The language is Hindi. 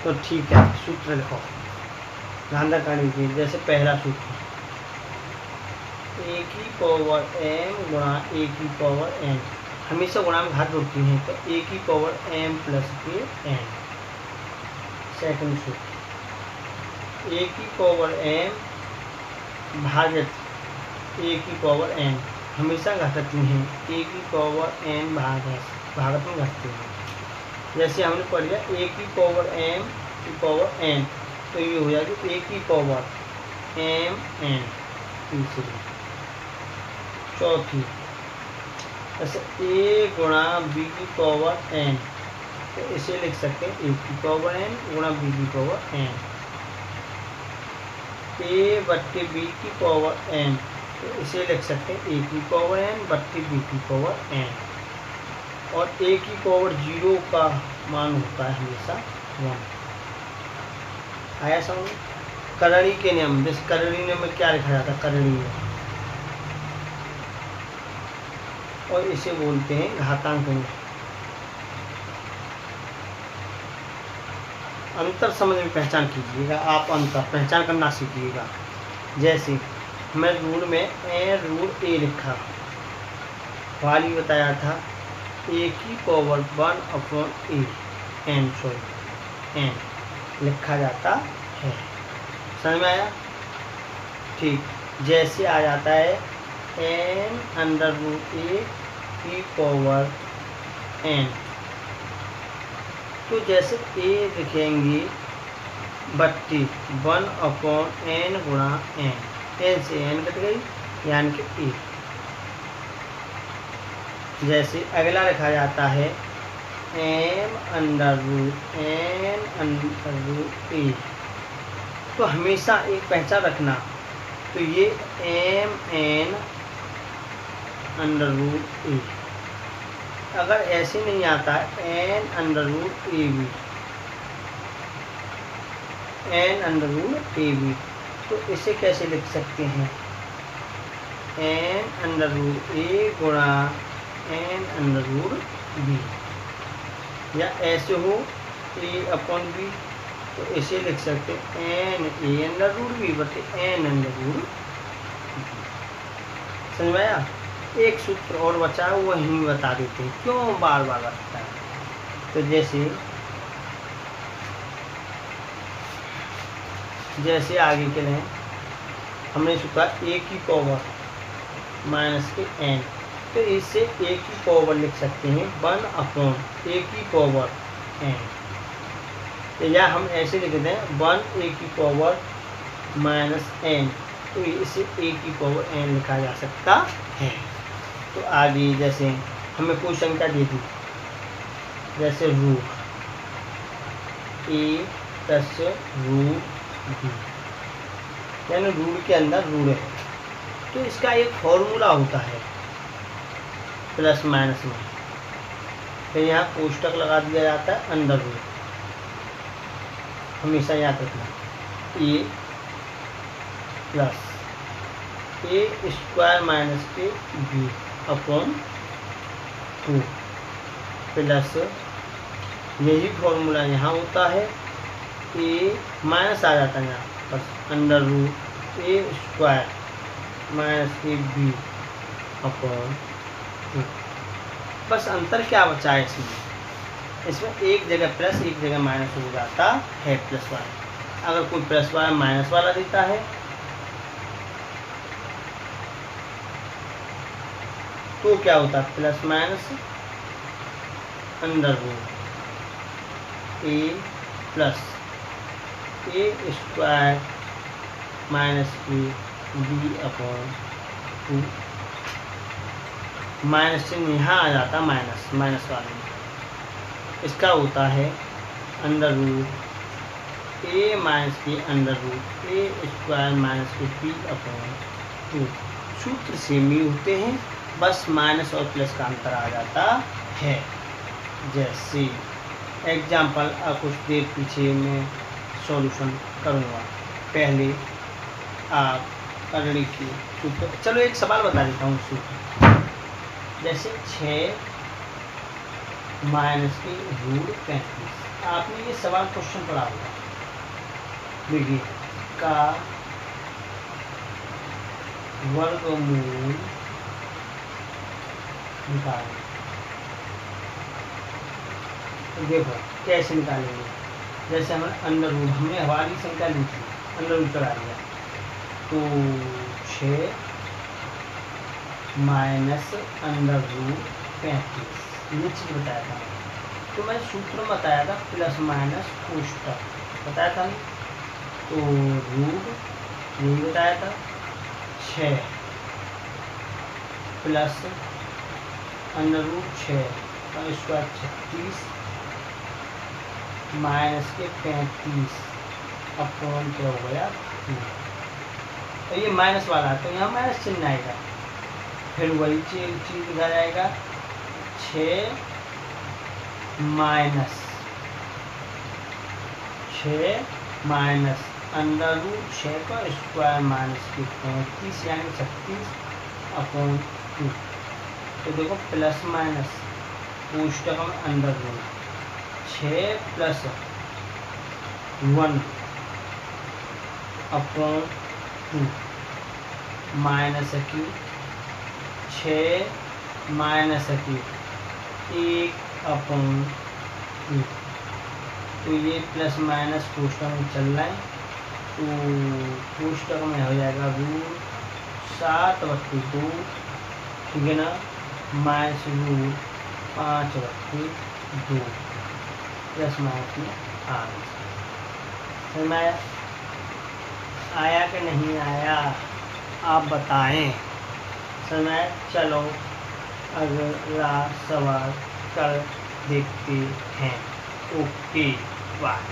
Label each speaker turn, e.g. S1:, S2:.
S1: तो ठीक है, सूत्र लिखो, ध्यान रखना लीजिए। जैसे पहला सूत्र ए की पावर m गुणा ए की पावर n, हमेशा गुणा में घात होती हैं, तो ए की पावर m प्लस के n। सेकंड सूत्र ए की पावर m भाजित ए की पावर n, हमेशा घटती हैं, ए की पावर n भागत में घटती हैं। जैसे हमने पढ़ लिया ए की पावर m की पावर n, तो ये हो जाएगी ए की पावर m n। तीसरी चौथी जैसे a गुणा b की पावर n, तो इसे लिख सकते हैं a की पावर n गुणा b की पावर n। a बट्टे b की पावर n, तो इसे लिख सकते हैं a की पावर n बट्टे b की पावर n। और a की पावर 0 का मान होता है हमेशा 1। आया समझ? करणी के नियम, जैसे करणी नियम में क्या लिखा जाता है, करणी नियम, और इसे बोलते हैं घातांक नियम। अंतर समझ में पहचान कीजिएगा, आप अंतर पहचान करना सीखिएगा। जैसे मैं रूल में ए लिखा, वाली बताया था ए की पावर 1/n लिखा जाता है, समझ में आया? ठीक, जैसे आ जाता है n√a की पावर n, तो जैसे a लिखेंगे बट्टी 1/n गुणा n, n से n कट गई यानी कि a। जैसे अगला लिखा जाता है m√n√a, तो हमेशा एक पहचान रखना, तो ये mn√a, अगर ऐसे नहीं आता है n√ab, तो इसे कैसे लिख सकते हैं, n√a गुणा n√b, या ऐसे हो a/b, तो इसे लिख सकते हैं n√b बटे n√b। समझ में आया? एक सूत्र और बचा है, वही बता देते हैं, क्यों बार बार बता है। तो जैसे आगे के लिए हमने सूत्रा a की पावर माइनस के n, तो इससे a की पावर लिख सकते हैं 1/a की पावर n, तो या हम ऐसे लिख देते हैं 1a की पावर माइनस n, तो इसे a की पावर n लिखा जा सकता है। तो आगे जैसे हमें कोई संख्या दे दी, जैसे root a plus root b, यानी रूट के अंदर रूट है, तो इसका एक फॉर्मूला होता है प्लस माइनस में, तो यहाँ कोष्टक लगा दिया जाता है अंडर रूट, हमेशा याद रखना a प्लस a² माइनस के b/2 प्लस, यही फॉर्मूला यहाँ होता है, a माइनस आ जाता है यहाँ बस √a² माइनस के b/2। बस अंतर क्या बचा है इसमें एक जगह प्लस एक जगह माइनस हो जाता है प्लस वाला। अगर कोई प्लस वाला माइनस वाला देता है तो क्या होता है, plus minus under root a plus a² minus के b/2, माइनस से यहाँ आ जाता माइनस वाले में, इसका होता है अंडर रूट a माइनस के अंडर रूट a² माइनस के b/2। सूत्र सेम ही होते हैं, बस माइनस और प्लस का अंतर आ जाता है। जैसे एग्जाम्पल कुछ देर पीछे मैं सॉल्यूशन करूँगा, पहले आप कर लीजिए सूत्र। चलो एक सवाल बता देता हूँ सूत्र, जैसे 6 माइनस के √35, आपने ये सवाल क्वेश्चन पढ़ा होगा, देखिए का वर्गमूल निकालें। तो देखो कैसे निकालेंगे, जैसे हमें अंडर रूट, हमने हमारी संख्या ली थी, अंडर रूट करा लिया, तो 6 माइनस अंडर रूट 35 ये चीज़ बताया था। तो मैं सूत्र बताया था प्लस माइनस कोष्टक बताया था, तो रूट यही बताया था 6 प्लस अंडर रूट 6 का स्क्वायर 36 माइनस के 35 अपॉन क्या हो गया 2। तो ये माइनस वाला है, तो यहाँ माइनस चिन्ह आएगा, फिर वही चीज़ लिखा जाएगा 6 माइनस अंडर रूट 6 का स्क्वायर माइनस के 35 यानी 36 अपॉन 2। तो देखो प्लस माइनस कोष्टक में under root 6 plus 1 upon 2 minus की 6 माइनस की 1 अपॉन 2। तो ये प्लस माइनस कोष्टक में चल रहा है, तो कोष्टक में हो जाएगा रूट 7/2, ठीक है ना, माइनस रूट 5/2 प्लस माइनस में समझ में आया कि नहीं आया आप बताएं। समय चलो अगला सवाल कर देखते हैं। Okay bye.